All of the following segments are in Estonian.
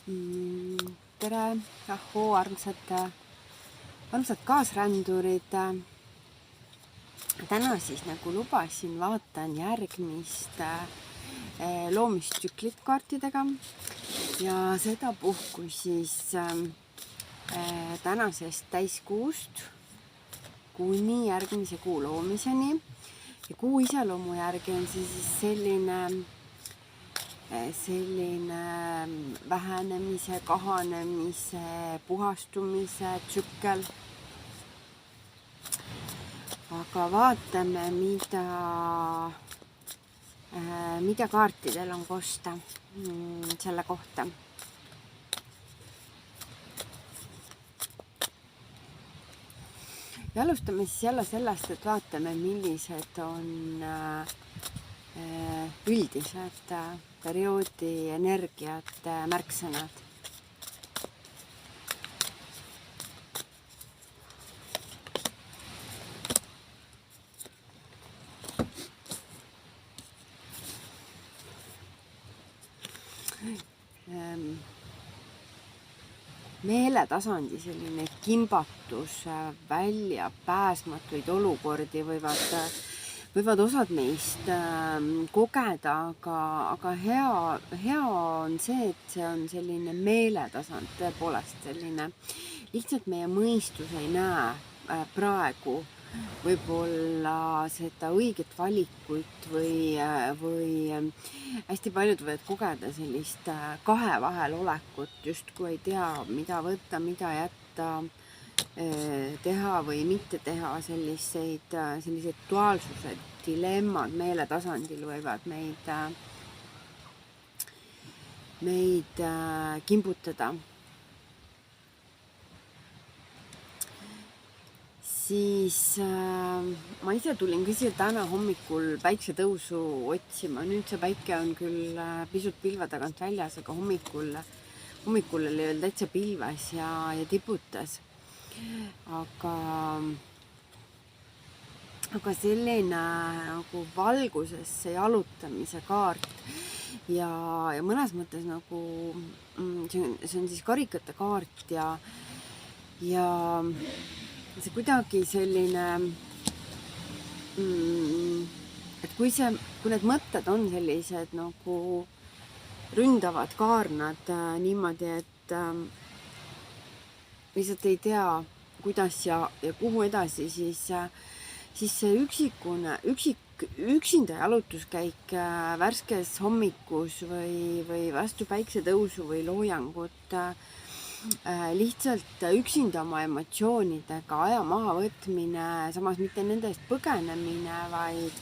Tere, ahoo, armsad kaasrändurid. Täna siis nagu lubasin, vaatan järgmist loomistsüklit kaartidega ja sedapuhku siis tänasest täiskuust kuni järgmise kuu loomiseni. Ja kuu iseloomu järgi on see siis selline vähenemise, kahanemise, puhastumise tsükkel. Aga vaatame, mida kaartidel on kosta selle kohta. Ja alustame siis jälle sellest, et vaatame, millised on üldised perioodi energiat märksõnad. Meeletasandi selline kimbatus, väljapääsmatuid olukordi võivad osad meist kogeda, aga hea on see, et see on selline meeletasand, tõepoolest selline, lihtsalt meie mõistus ei näe praegu võib-olla seda õiget valikut või hästi paljud võivad kogeda sellist kahe vahel olekut, justkui ei tea, mida võtta, mida jätta, teha või mitte teha. Sellised duaalsused, dilemmad meeletasandil võivad meid kimbutada. Siis ma ise tulin ka siia täna hommikul päiksetõusu otsima. Nüüd see päike on küll pisut pilve tagant väljas, aga hommikul oli veel täitsa pilves ja tiputas. Aga selline nagu valgusesse jalutamise kaart ja mõnes mõttes nagu see on siis karikate kaart ja see kuidagi selline, et kui need mõtted on sellised nagu ründavad kaarnad niimoodi, et lihtsalt ei tea, kuidas ja kuhu edasi, siis see üksinda jalutuskäik värskes hommikus või vastu päiksetõusu või loojangut, lihtsalt üksinda oma emotsioonidega aja maha võtmine, samas mitte nende eest põgenemine, vaid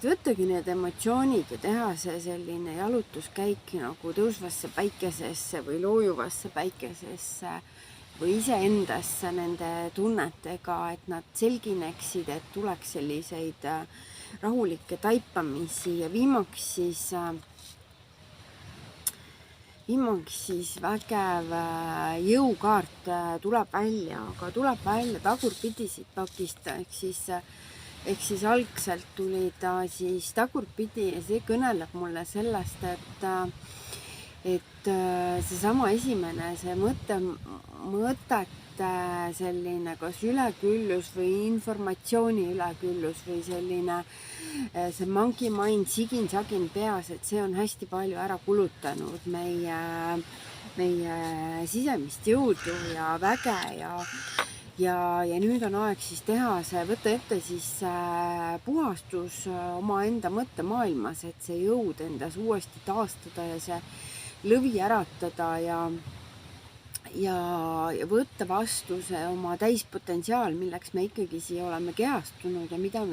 võttagi need emotsioonid ja teha see selline jalutuskäik nagu tõusvasse päikesesse või loojuvasse päikesesse või iseendasse nende tunnetega, et nad selgineksid, et tuleks selliseid rahulikke taipamisi ja viimaks siis vägev jõukaart tuleb välja, aga tuleb välja tagurpidi siit pakist, ehk siis algselt tuli ta siis tagurpidi ja see kõneleb mulle sellest, et seesama esimene, see mõtete selline kas üleküllus või informatsiooni üleküllus või selline see monkey mind sigin-sagin peas, et see on hästi palju ära kulutanud meie sisemist jõudu ja väge ja nüüd on aeg siis teha see, võtta ette siis puhastus omaenda mõttemaailmas, et see jõud endas uuesti taastada ja see lõvi äratada ja võtta vastu see oma täispotentsiaal, milleks me ikkagi siia oleme kehastunud ja mida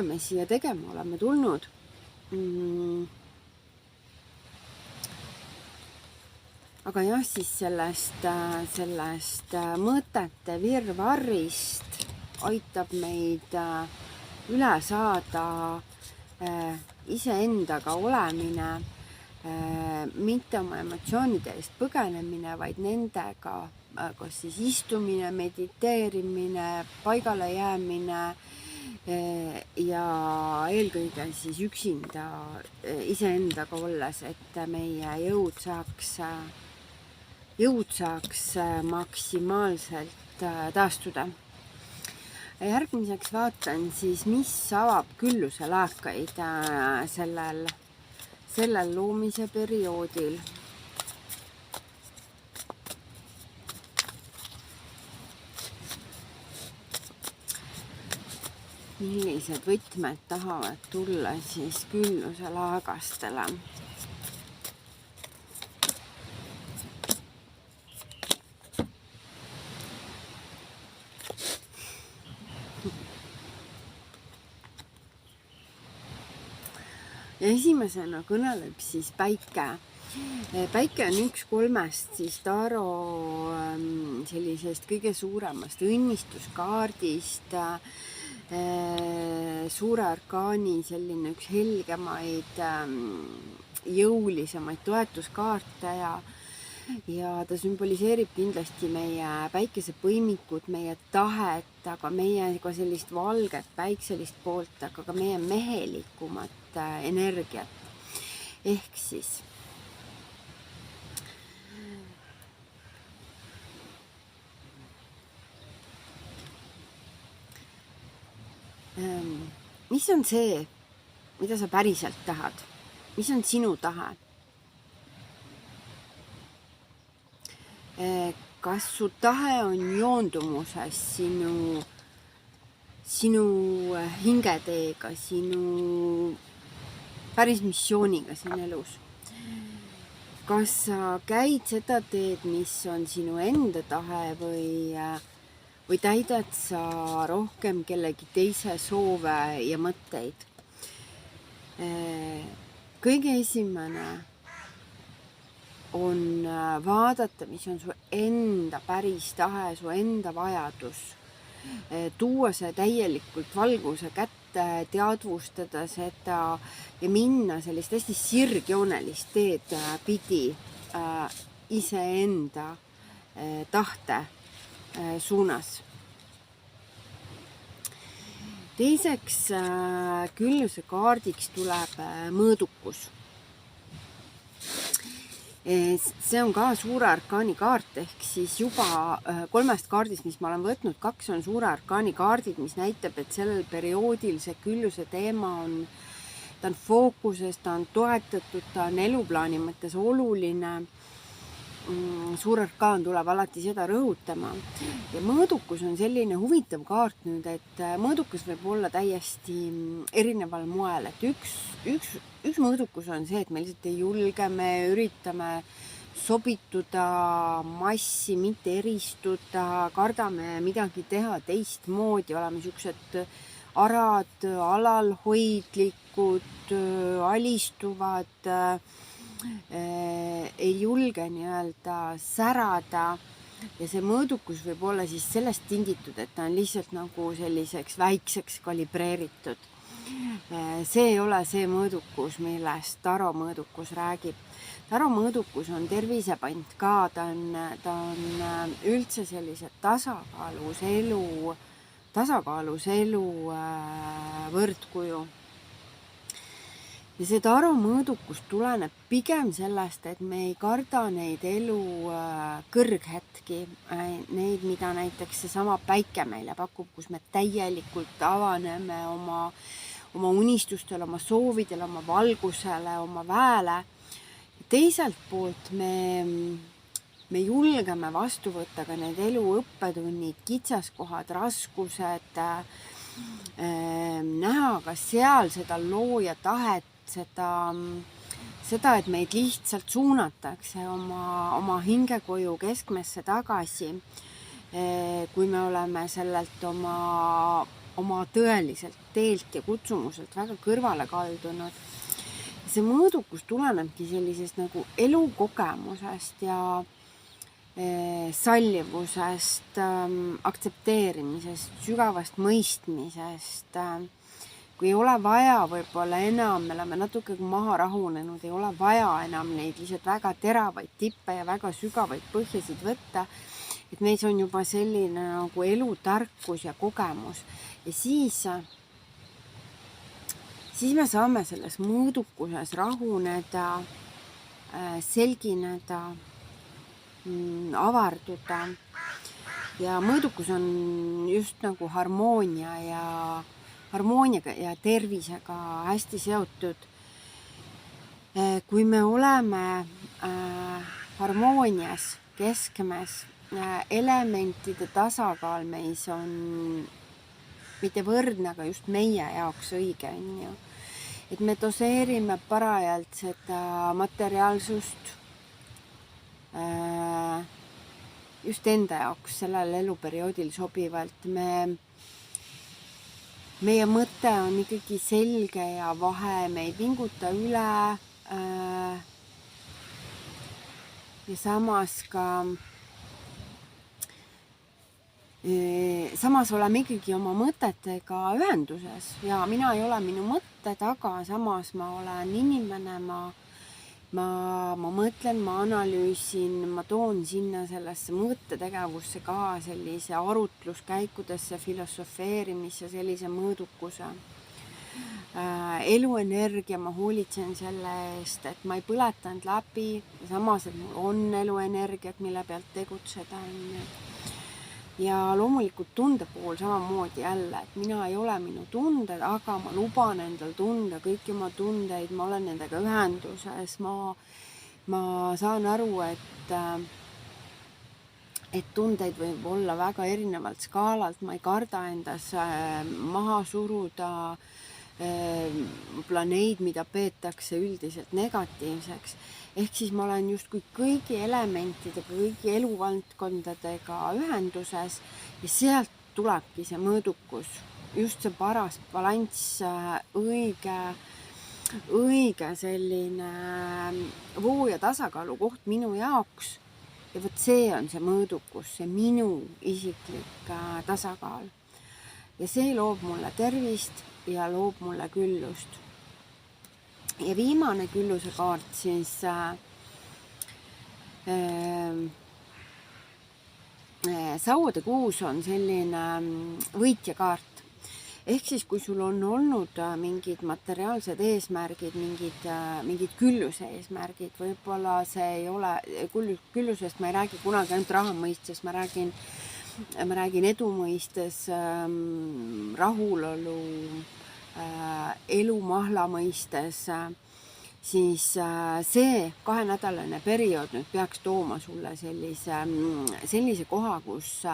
me siia tegema oleme tulnud. Aga jah, siis sellest mõtete virvarrist aitab meid üle saada iseendaga olemine, mitte oma emotsioonide eest põgenemine, vaid nendega kas siis istumine, mediteerimine, paigale jäämine ja eelkõige siis üksinda iseendaga olles, et meie jõud saaks maksimaalselt taastuda. Järgmiseks vaatan siis, mis avab külluse laakaid sellel loomise perioodil. Millised võtmed tahavad tulla siis külluse laagastele? Ja esimesena kõneleb siis päike. Päike on 1/3 siis Taro sellisest kõige suuremast õnnistuskaardist, suure arkaani selline üks helgemaid, jõulisemaid toetuskaarte ja ta sümboliseerib kindlasti meie päikesepõimikut, meie tahet, aga meie ka sellist valget päikselist poolt, aga ka meie mehelikumat energiat. Ehk siis mis on see, mida sa päriselt tahad? Mis on sinu tahe? Kas su tahe on joondumuses sinu hingeteega, sinu päris missiooniga siin elus? Kas sa käid seda teed, mis on sinu enda tahe või täidad sa rohkem kellegi teise soove ja mõtteid? Kõige esimene on vaadata, mis on su enda päris tahe, su enda vajadus. Tuua see täielikult valguse kätte, teadvustada seda ja minna sellist hästi sirgjoonelist teed pidi iseenda tahte suunas. Teiseks külluse kaardiks tuleb mõõdukus. See on ka suure arkaani kaart, ehk siis juba 3 kaardist, mis ma olen võtnud, 2 on suure arkaani kaardid, mis näitab, et sellel perioodil see külluse teema ta on fookuses, ta on toetatud, ta on eluplaani mõttes oluline. Suur arkaan tuleb alati seda rõhutama. Ja mõõdukus on selline huvitav kaart nüüd, et mõõdukus võib olla täiesti erineval moel, et üks mõõdukus on see, et me lihtsalt ei julge, me üritame sobituda massi, mitte eristuda, kardame midagi teha teistmoodi, oleme siuksed arad, alalhoidlikud, alistuvad, ei julge nii-öelda särada ja see mõõdukus võib olla siis sellest tingitud, et ta on lihtsalt nagu selliseks väikseks kalibreeritud. See ei ole see mõõdukus, millest Taro mõõdukus räägib. Taro mõõdukus on tervisepant ka, ta on üldse sellise tasakaalus elu võrdkuju. Ja see Taro mõõdukus tuleneb pigem sellest, et me ei karda neid elu kõrghetki, neid, mida näiteks seesama päike meile pakub, kus me täielikult avaneme oma unistustele, oma soovidele, oma valgusele, oma väele. Teiselt poolt me julgeme vastu võtta ka need elu õppetunnid, kitsaskohad, raskused, näha ka seal seda looja tahet, seda, et meid lihtsalt suunatakse oma hingekoju keskmesse tagasi, kui me oleme sellelt oma tõeliselt teelt ja kutsumuselt väga kõrvale kaldunud. See mõõdukus tulenebki sellisest nagu elukogemusest ja sallivusest, aktsepteerimisest, sügavast mõistmisest. Kui ei ole vaja võib-olla enam, me oleme natuke maha rahunenud, ei ole vaja enam neid lihtsalt väga teravaid tippe ja väga sügavaid põhjasid võtta, et meis on juba selline nagu elutarkus ja kogemus ja siis siis me saame selles mõõdukuses rahuneda, selgineda, avarduda. Ja mõõdukus on just nagu harmooniaga ja tervisega hästi seotud. Kui me oleme harmoonias, keskmes, elementide tasakaal meis on mitte võrdne, aga just meie jaoks õige, on ju. Et me doseerime parajalt seda materiaalsust just enda jaoks sellel eluperioodil sobivalt. Meie mõte on ikkagi selge ja vahe, me ei pinguta üle ja samas oleme ikkagi oma mõtetega ühenduses ja mina ei ole minu mõtte taga, samas ma olen inimene, ma mõtlen, ma analüüsin, ma toon sinna sellesse mõttetegevusse ka sellise arutluskäikudesse, filosofeerimisse, sellise mõõdukuse. Eluenergia, ma hoolitsen selle eest, et ma ei põletanud läbi, samas, et mul on eluenergiat, mille pealt tegutseda. Ja loomulikult tunde pool samamoodi jälle, et mina ei ole minu tunded, aga ma luban endal tunda kõiki oma tundeid, ma olen nendega ühenduses, ma saan aru, et tundeid võib olla väga erinevalt skaalalt, ma ei karda endas maha suruda neid, mida peetakse üldiselt negatiivseks. Ehk siis ma olen justkui kõigi elementidega, kõigi eluvaldkondadega ühenduses ja sealt tulebki see mõõdukus, just see paras balanss, õige selline voo ja tasakaalu koht minu jaoks. Ja võt see on see mõõdukus, see minu isiklik tasakaal. Ja see loob mulle tervist ja loob mulle küllust. Ja viimane külluse kaart siis sauade kuus on selline võitja kaart. Ehk siis, kui sul on olnud mingid materiaalsed eesmärgid, mingid külluse eesmärgid, võib-olla see ei ole, küllusest ma ei räägi kunagi ainult raha mõistes, ma räägin edu mõistes, rahulolu, elumahla mõistes, siis see 2-nädalane periood nüüd peaks tooma sulle sellise koha, kus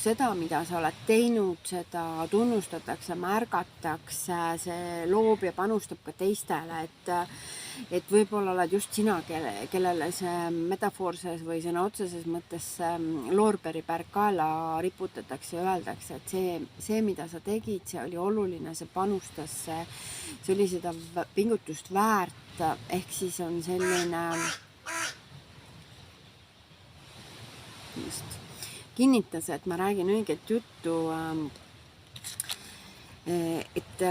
seda, mida sa oled teinud, seda tunnustatakse, märgatakse, see loob ja panustab ka teistele, et võib-olla oled just sina, kellele see metafoorses või sõna otseses mõttes loorberipärk kaela riputatakse ja öeldakse, et see, mida sa tegid, see oli oluline, see panustas, see oli seda pingutust väärt, ehk siis on selline just kinnitas, et ma räägin õiget juttu, et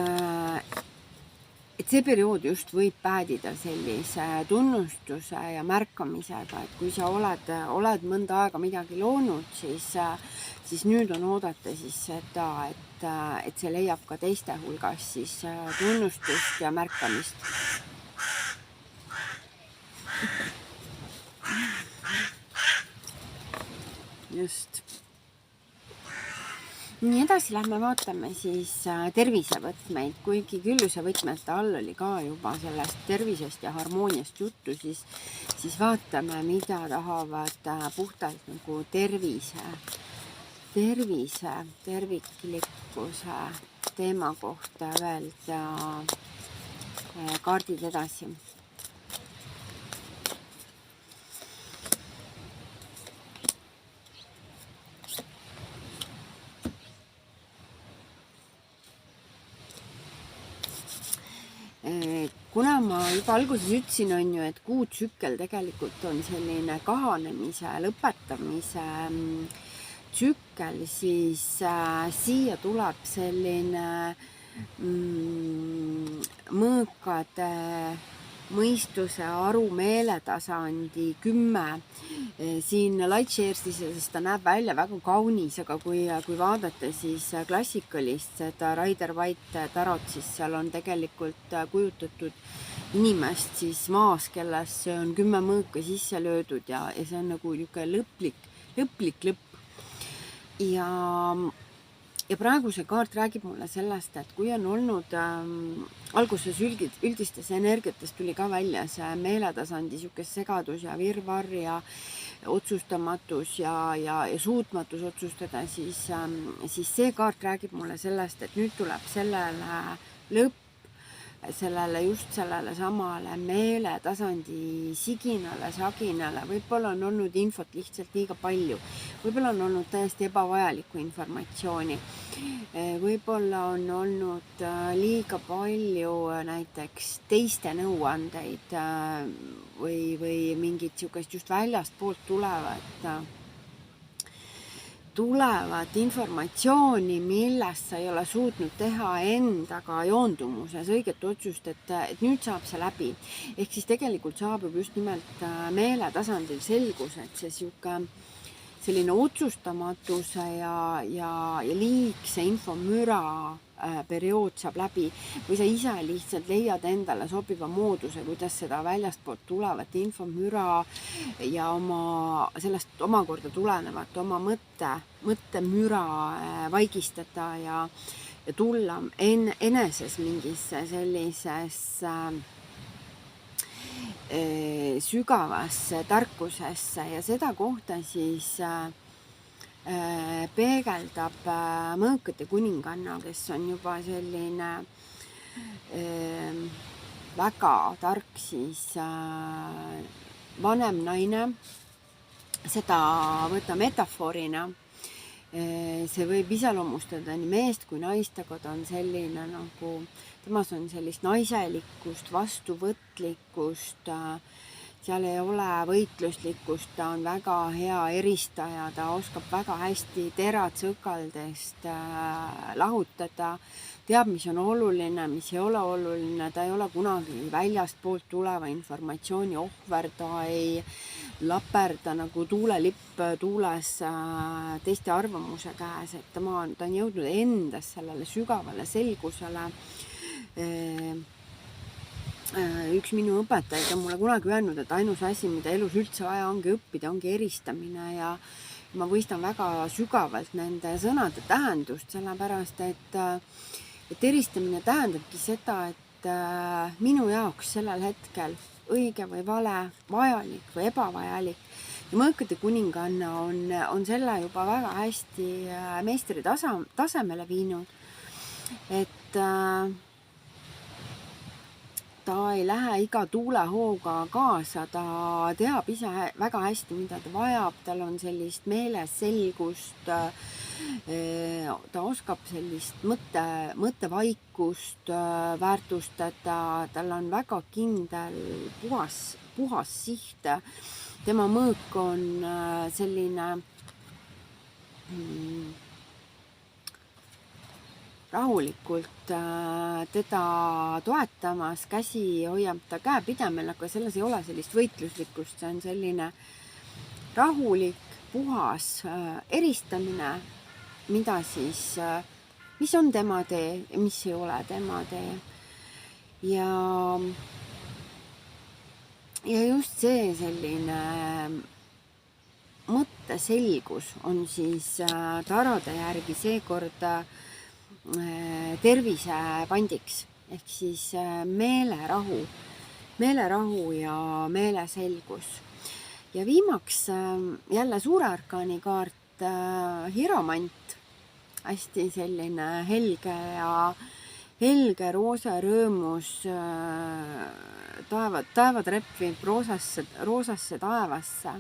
see periood just võib päädida sellise tunnustuse ja märkamisega, et kui sa oled mõnda aega midagi loonud, siis nüüd on oodata siis seda, et see leiab ka teiste hulgas siis tunnustust ja märkamist. Just. Nii edasi lähme vaatame siis tervisevõtmeid, kuigi külluse võtmete all oli ka juba sellest tervisest ja harmooniast juttu, siis vaatame, mida tahavad puhtalt nagu tervise, terviklikkuse teema kohta öelda kaardid edasi. Kuna ma juba alguses ütlesin, on ju, et kuutsükkel tegelikult on selline kahanemise, lõpetamise tsükkel, siis siia tuleb selline mõõkade mõistuse, aru, meeletasandi 10. Siin Lightshares'is ta näeb välja väga kaunis, aga kui vaadata siis klassikalist seda Rider-Waite tarot, siis seal on tegelikult kujutatud inimest siis maas, kellesse on 10 mõõka sisse löödud ja see on nagu niisugune lõplik lõpp. Ja praegu see kaart räägib mulle sellest, et kui on olnud alguses üldistes energiates tuli ka välja see meeletasandi niisugune segadus ja virvarr ja otsustamatus ja suutmatus otsustada, siis see kaart räägib mulle sellest, et nüüd tuleb sellele lõpp, just sellele samale meeletasandi siginale, saginale. Võib-olla on olnud infot lihtsalt liiga palju, võib-olla on olnud täiesti ebavajalikku informatsiooni, võib-olla on olnud liiga palju näiteks teiste nõuandeid või mingit niisugust just väljast poolt tulevat informatsiooni, millest sa ei ole suutnud teha endaga joondumuses õiget otsust, et nüüd saab see läbi. Ehk siis tegelikult saabub just nimelt meeletasandil selgus, et see selline otsustamatuse ja liigse infomüra periood saab läbi või sa ise lihtsalt leiad endale sobiva mooduse, kuidas seda väljastpoolt tulevat infomüra ja sellest omakorda tulenevat oma mõttemüra vaigistada ja tulla eneses mingisse sellisesse sügavasse tarkusesse ja seda kohta siis peegeldab mõõkade kuninganna, kes on juba selline väga tark siis vanem naine. Seda võtta metafoorina. See võib iseloomustada nii meest kui naist, aga ta on selline nagu, temas on sellist naiselikkust, vastuvõtlikkust, seal ei ole võitluslikkust, ta on väga hea eristaja, ta oskab väga hästi terad sõkaldest lahutada, teab, mis on oluline, mis ei ole oluline, ta ei ole kunagi väljast poolt tuleva informatsiooni ohver, ta ei laperda nagu tuulelipp tuules teiste arvamuse käes, et ta on jõudnud endas sellele sügavale selgusele. Üks minu õpetajaid on mulle kunagi öelnud, et ainus asi, mida elus üldse vaja ongi õppida, ongi eristamine ja ma mõistan väga sügavalt nende sõnade tähendust, sellepärast et eristamine tähendabki seda, et minu jaoks sellel hetkel õige või vale, vajalik või ebavajalik. Ja mõõkade kuninganna on selle juba väga hästi meistri tasemele viinud, et ta ei lähe iga tuulehooga kaasa, ta teab ise väga hästi, mida ta vajab, tal on sellist meeleselgust, ta oskab sellist mõttevaikust väärtustada, tal on väga kindel puhas siht. Tema mõõk on selline rahulikult teda toetamas, käsi hoiab ta käepidemel, aga selles ei ole sellist võitluslikkust, see on selline rahulik, puhas eristamine, mis on tema tee ja mis ei ole tema tee. Ja just see selline mõtteselgus on siis tarode järgi seekord tervise pandiks, ehk siis meelerahu ja meeleselgus. Ja viimaks jälle suure arkaani kaart Hiromant, hästi selline helge roosa rõõmus, taevad repvib roosasse taevasse.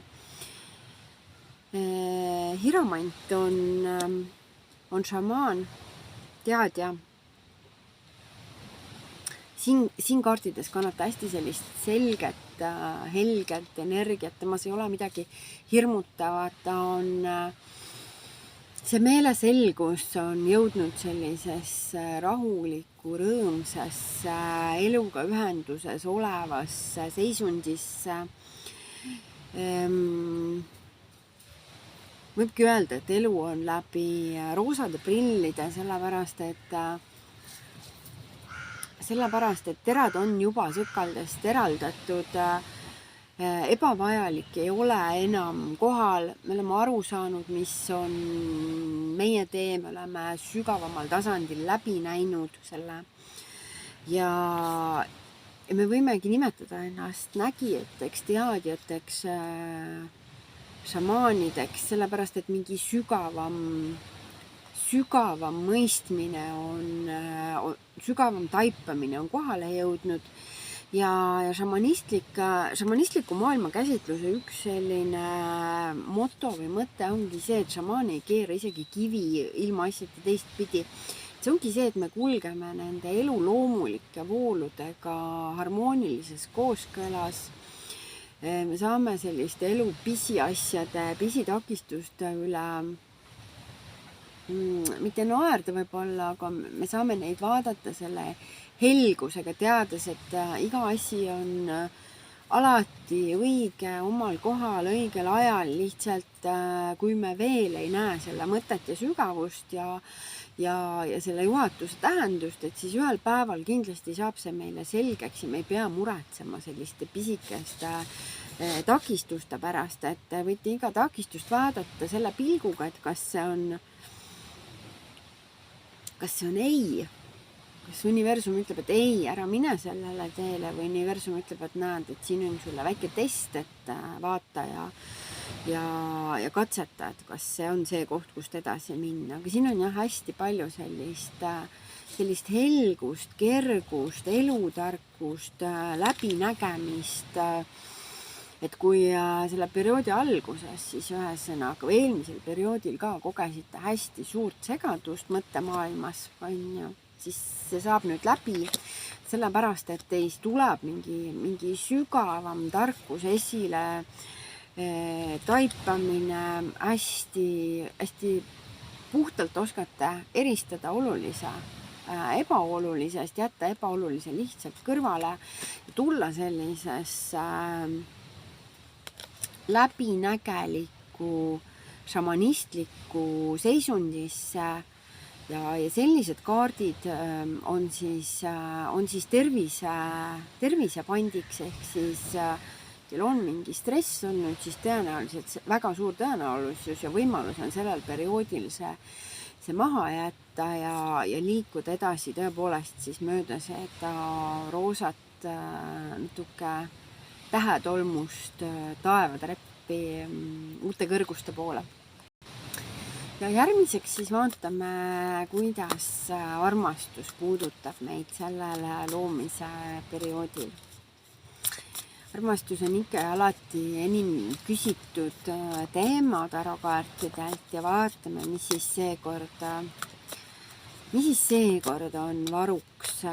Hiromant on šamaan, teadja. Siin kaartides kannab hästi sellist selget, helget energiat, temas ei ole midagi hirmutavat, ta on, see meeleselgus on jõudnud sellisesse rahulikku nagu rõõmsasse, eluga ühenduses olevasse seisundisse. Võibki öelda, et elu on läbi roosade prillide, sellepärast, et terad on juba sõkaldest eraldatud, ebavajalik ei ole enam kohal, me oleme aru saanud, mis on meie tee, me oleme sügavamal tasandil läbi näinud selle ja me võimegi nimetada ennast nägijateks, teadjateks, šamaanideks, sellepärast, et mingi sügavam mõistmine sügavam taipamine on kohale jõudnud ja šamanistliku maailma käsitluse üks selline moto või mõte ongi see, et šamaan ei keera isegi kivi ilmaasjata teistpidi. See ongi see, et me kulgeme nende elu loomulike vooludega harmoonilises kooskõlas. Me saame selliste elu pisiasjade, pisitakistuste üle mitte naerda võib-olla, aga me saame neid vaadata selle helgusega, teades, et iga asi on alati õige omal kohal, õigel ajal, lihtsalt kui me veel ei näe selle mõtet ja sügavust ja selle juhatuse tähendust, et siis ühel päeval kindlasti saab see meile selgeks ja me ei pea muretsema selliste pisikeste takistuste pärast, et võite iga takistust vaadata selle pilguga, et kas see on ei, kas universum ütleb, et ei, ära mine sellele teele või universum ütleb, et näed, et siin on sulle väike test, et vaata ja katseta, et kas see on see koht, kust edasi minna. Aga siin on jah hästi palju sellist helgust, kergust, elutarkust, läbinägemist, et kui selle perioodi alguses siis ühesõnaga või eelmisel perioodil ka kogesite hästi suurt segadust mõttemaailmas, siis see saab nüüd läbi, sellepärast, et teist tuleb mingi sügavam tarkus esile, taipamine, hästi puhtalt oskate eristada olulise ebaolulisest, jätta ebaolulise lihtsalt kõrvale ja tulla sellisesse läbinägelikku, šamanistlikku seisundisse ja sellised kaardid on siis tervisepandiks, ehk siis teil on mingi stress olnud, siis tõenäoliselt väga suur tõenäolisus ja võimalus on sellel perioodil see maha jätta ja liikuda edasi tõepoolest siis mööda seda roosat natuke tähetolmust taevatreppi uute kõrguste poole. Ja järgmiseks siis vaatame, kuidas armastus puudutab meid sellele loomise perioodil. Armastus on ikka alati enim küsitud teema tarokaartidelt ja vaatame, mis siis seekord on varuks,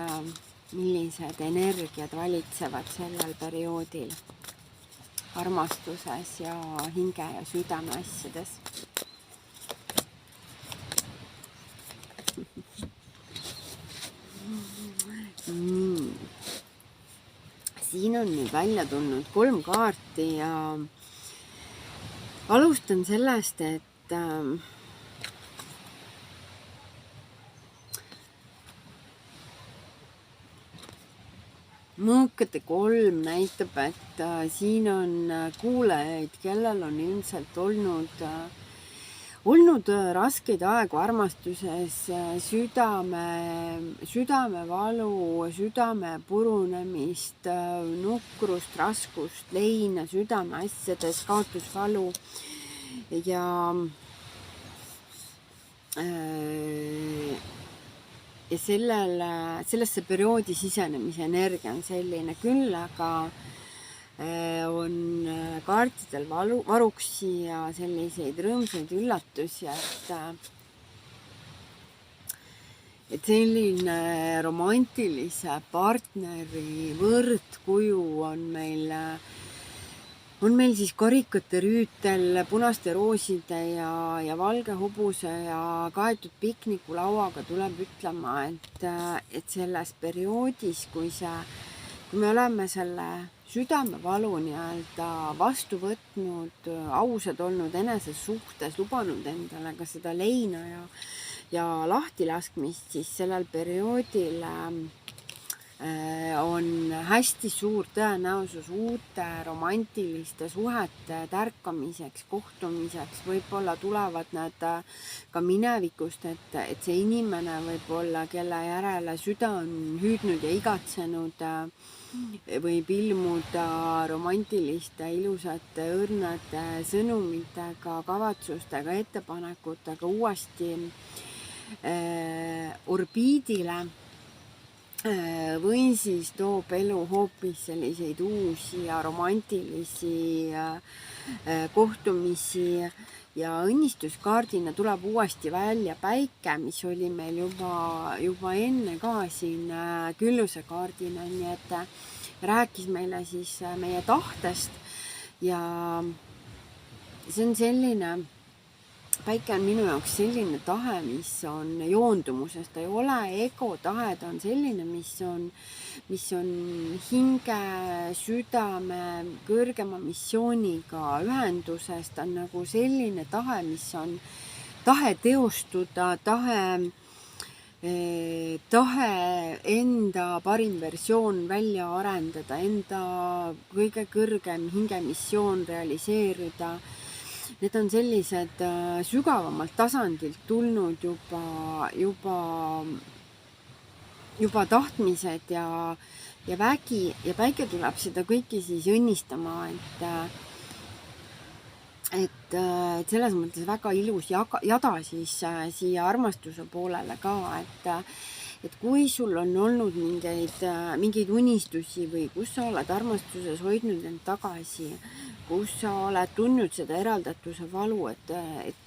millised energiad valitsevad sellel perioodil armastuses ja hinge ja südame asjades. Siin on nüüd välja tulnud 3 kaarti ja alustan sellest, et mõõkade 3 näitab, et siin on kuulajaid, kellel on ilmselt olnud raskeid aegu armastuses, südamevalu, südame purunemist, nukrust, raskust, leina südameasjades, kaotusvalu ja sellesse perioodi sisenemise energia on selline, küll aga on kaartidel varuks ja selliseid rõõmsaid üllatusi, et selline romantilise partneri võrdkuju on meil on meil siis karikate rüütel punaste rooside ja valge hobuse ja kaetud piknikulauaga, tuleb ütlema, et selles perioodis, kui me oleme selle südamevalu nii-öelda vastu võtnud, ausad olnud enese suhtes, lubanud endale ka seda leina ja lahtilaskmist, siis sellel perioodil on hästi suur tõenäosus uute romantiliste suhete tärkamiseks, kohtumiseks, võib-olla tulevad nad ka minevikust, et see inimene võib-olla, kelle järele süda on hüüdnud ja igatsenud, võib ilmuda romantiliste, ilusate, õrnade sõnumitega, kavatsustega, ettepanekutega uuesti orbiidile või siis toob elu hoopis selliseid uusi ja romantilisi kohtumisi ja õnnistuskaardina tuleb uuesti välja päike, mis oli meil juba enne ka siin küllusekaardina, nii et rääkis meile siis meie tahtest ja see on selline, päike on minu jaoks selline tahe, mis on joondumuses, ta ei ole ego tahe, ta on selline, mis on hinge, südame, kõrgema missiooniga ühenduses, ta on nagu selline tahe, mis on tahe teostuda, tahe enda parim versioon välja arendada, enda kõige kõrgem hingemissioon realiseerida. Need on sellised sügavamalt tasandilt tulnud juba tahtmised ja vägi ja päike tuleb seda kõiki siis õnnistama, et selles mõttes väga ilus jada siis siia armastuse poolele ka, et kui sul on olnud mingeid unistusi või kus sa oled armastuses hoidnud end tagasi, kus sa oled tundnud seda eraldatuse valu, et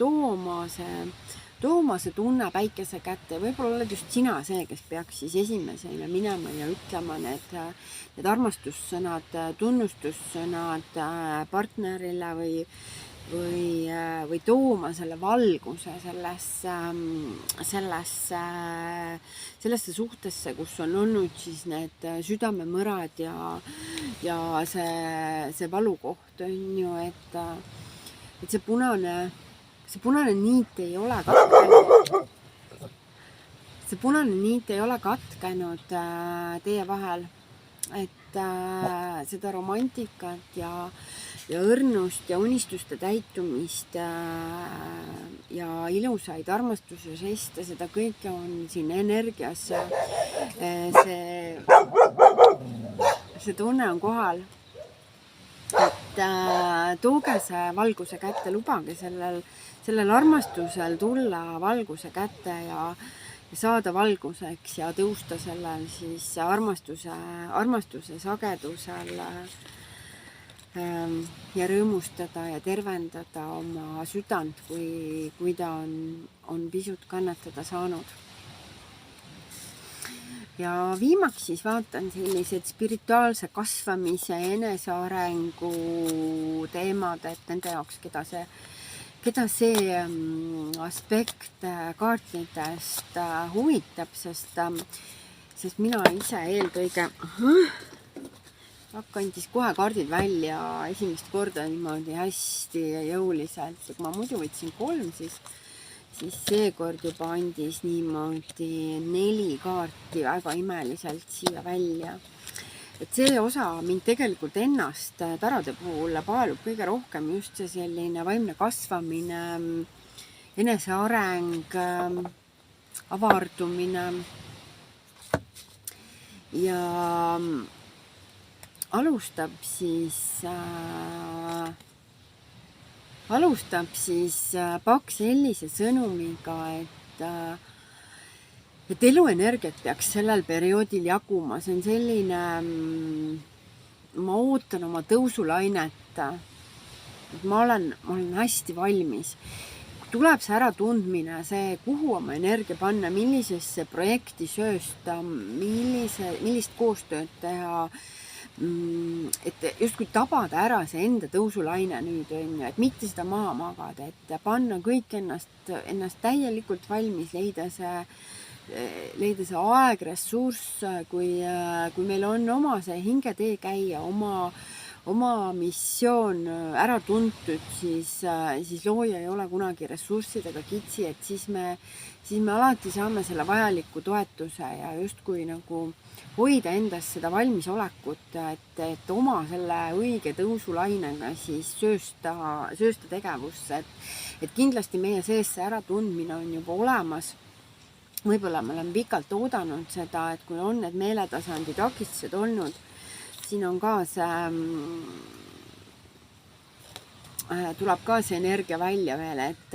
too oma see tunne päikese kätte, võib-olla oled just sina see, kes peaks siis esimesena minema ja ütlema need armastussõnad, tunnustussõnad partnerile või tooma selle valguse sellesse suhtesse, kus on olnud siis need südamemõrad ja see valukoht on ju, et see punane niit ei ole katkenud. See punane niit ei ole katkenud teie vahel, et seda romantikat ja õrnust ja unistuste täitumist ja ilusaid armastuse žeste, seda kõike on siin energias. See tunne on kohal, et tooge see valguse kätte, lubage sellel armastusel tulla valguse kätte ja saada valguseks ja tõusta sellel siis armastuse sagedusel ja rõõmustada ja tervendada oma südant, kui ta on pisut kannatada saanud. Ja viimaks siis vaatan sellised spirituaalse kasvamise, enesearengu teemad, et nende jaoks, keda see aspekt kaartidest huvitab, sest mina ise eelkõige hakkan siis kohe kaardid välja esimest korda niimoodi hästi jõuliselt, kui ma muidu võtsin 3, siis seekord juba andis niimoodi 4 kaarti väga imeliselt siia välja. Et see osa mind tegelikult ennast tarade puhul paelub kõige rohkem just see selline vaimne kasvamine, eneseareng, avardumine ja alustab siis paks sellise sõnumiga, et eluenergiat peaks sellel perioodil jaguma. See on selline, ma ootan oma tõusulainet, et ma olen hästi valmis. Tuleb see äratundmine, see kuhu oma energia panna, millisesse projekti söösta, millist koostööd teha, et justkui tabada ära see enda tõusulaine nüüd, on ju, et mitte seda maha magada, et panna kõik ennast täielikult valmis, leida see aeg, ressurss, kui meil on oma see hingetee käia, oma missioon ära tuntud, siis looja ei ole kunagi ressurssidega kitsi, et siis me alati saame selle vajaliku toetuse ja justkui nagu hoida endas seda valmisolekut, et oma selle õige tõusulainega siis söösta tegevusse, et kindlasti meie sees see äratundmine on juba olemas. Võib-olla me oleme pikalt oodanud seda, et kui on need meeletasandi takistused olnud, siin on ka tuleb ka see energia välja veel, et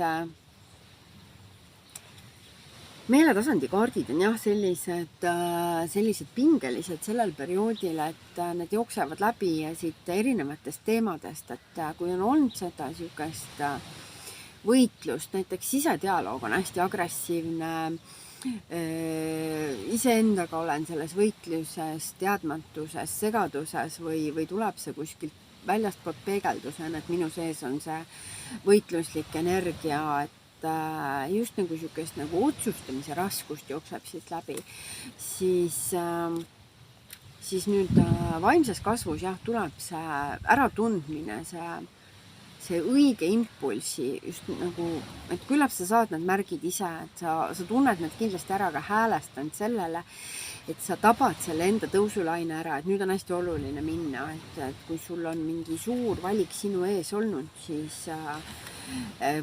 meeletasandi kaardid on jah sellised pingelised sellel perioodil, et need jooksevad läbi siit erinevatest teemadest, et kui on olnud seda niisugust võitlust, näiteks sisedialoog on hästi agressiivne, iseendaga olen selles võitluses, teadmatuses, segaduses või tuleb see kuskilt väljastpoolt peegeldusena, et minu sees on see võitluslik energia, et just nagu niisugust nagu otsustamise raskust jookseb siit läbi, siis nüüd vaimses kasvus jah, tuleb see äratundmine, see õige impulsi, just nagu, et küllap sa saad need märgid ise, et sa tunned need kindlasti ära, aga häälestanud sellele, et sa tabad selle enda tõusulaine ära, et nüüd on hästi oluline minna, et kui sul on mingi suur valik sinu ees olnud, siis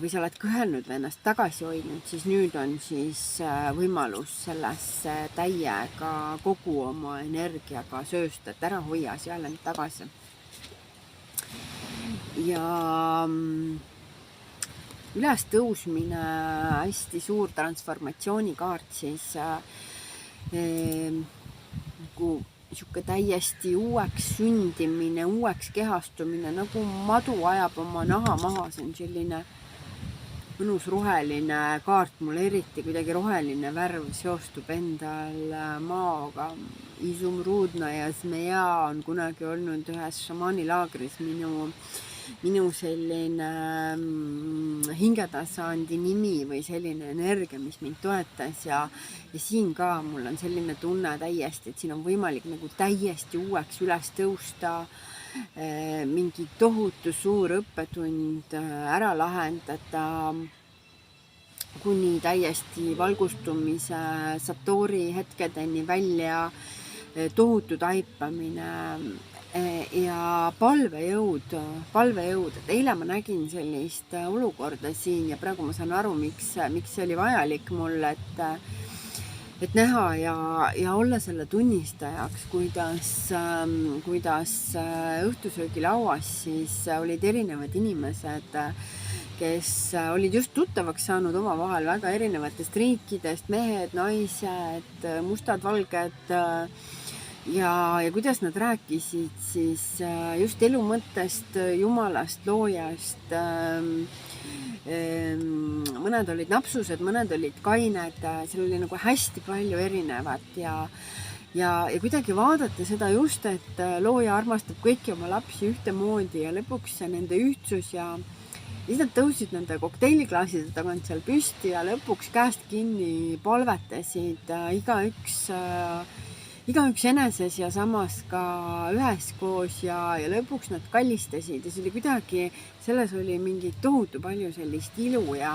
või sa oled kõhelnud või ennast tagasi hoidnud, siis nüüd on siis võimalus sellesse täiega kogu oma energiaga söösta, et ära hoia seal end tagasi. Ja ülestõusmine, hästi suur transformatsioonikaart, siis nagu niisugune täiesti uueks sündimine, uueks kehastumine, nagu madu ajab oma naha maha, see on selline mõnus roheline kaart, mulle eriti kuidagi roheline värv seostub endal maaga. Izumrudna ja Zmeja on kunagi olnud ühes šamaanilaagris minu selline hingetasandi nimi või selline energia, mis mind toetas ja siin ka mul on selline tunne täiesti, et siin on võimalik nagu täiesti uueks üles tõusta, mingi tohutu suur õppetund ära lahendada, kuni täiesti valgustumise satori hetkedeni välja, tohutu taipamine ja palvejõud, et eile ma nägin sellist olukorda siin ja praegu ma saan aru, miks see oli vajalik mul, et näha ja olla selle tunnistajaks, kuidas õhtusöögilauas siis olid erinevad inimesed, kes olid just tuttavaks saanud omavahel väga erinevatest riikidest, mehed, naised, mustad, valged, ja kuidas nad rääkisid siis just elu mõttest, Jumalast, loojast, mõned olid napsused, mõned olid kained, seal oli nagu hästi palju erinevat ja kuidagi vaadata seda just, et looja armastab kõiki oma lapsi ühtemoodi ja lõpuks nende ühtsus ja siis nad tõusid nende kokteiliklaaside tagant seal püsti ja lõpuks käest kinni palvetasid igaüks eneses ja samas ka üheskoos ja lõpuks nad kallistasid ja see oli kuidagi, selles oli mingi tohutu palju sellist ilu ja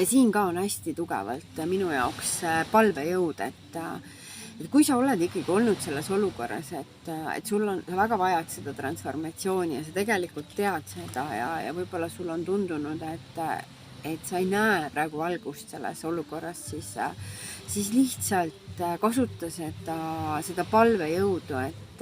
siin ka on hästi tugevalt minu jaoks palvejõud, et kui sa oled ikkagi olnud selles olukorras, et sa väga vajad seda transformatsiooni ja sa tegelikult tead seda ja võib-olla sul on tundunud, et sa ei näe praegu valgust selles olukorras, siis lihtsalt kasuta seda palvejõudu, et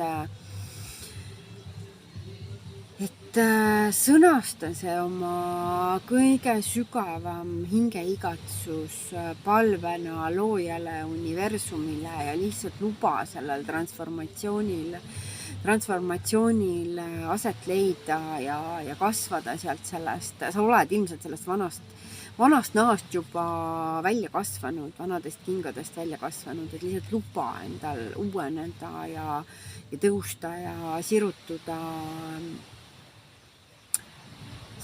sõnasta see oma kõige sügavam hingeigatsus palvena loojale, universumile ja lihtsalt luba sellel transformatsioonil aset leida ja kasvada sealt sellest, sa oled ilmselt sellest vanast naast juba välja kasvanud, vanadest kingadest välja kasvanud, et lihtsalt luba endal uueneda ja tõusta ja sirutuda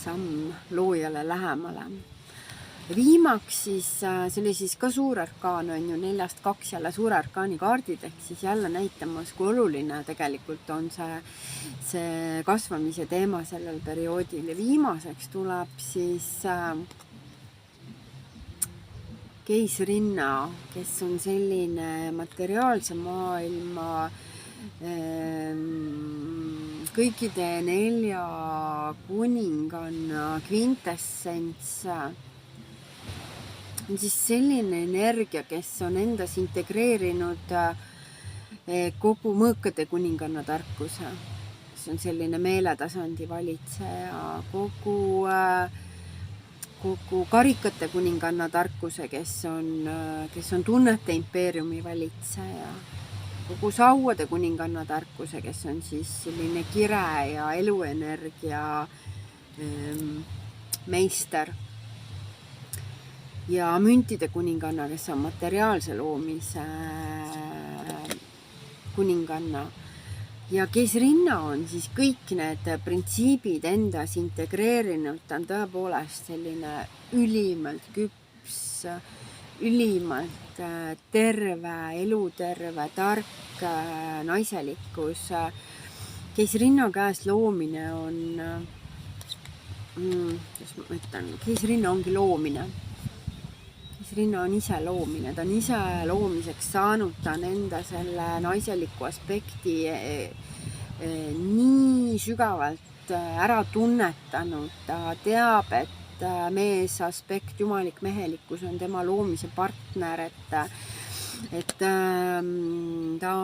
samm loojale lähemale. Viimaks siis, see oli siis ka suur arkaan, on ju 4-2 jälle suure arkaani kaardid, ehk siis jälle näitamas, kui oluline tegelikult on see kasvamise teema sellel perioodil. Ja viimaseks tuleb siis keisrinna, kes on selline materiaalse maailma kõikide 4 kuninganna kvintessents. On siis selline energia, kes on endas integreerinud kogu mõõkade kuninganna tarkuse, kes on selline meeletasandi valitseja, kogu karikate kuninganna tarkuse, kes on tunnete impeeriumi valitseja, kogu sauade kuninganna tarkuse, kes on siis selline kire ja eluenergia meister, ja müntide kuninganna, kes on materiaalse loomise kuninganna. Ja keisrinna on siis kõik need printsiibid endas integreerinud, ta on tõepoolest selline ülimalt küps, ülimalt terve, eluterve, tark naiselikkus. Keisrinna käes loomine on, kuidas ma ütlen, keisrinna ongi loomine. Keisrinna on ise loomine, ta on ise loomiseks saanud, ta on enda selle naiseliku aspekti nii sügavalt ära tunnetanud, ta teab, et mees aspekt, jumalik mehelikkus on tema loomise partner, et ta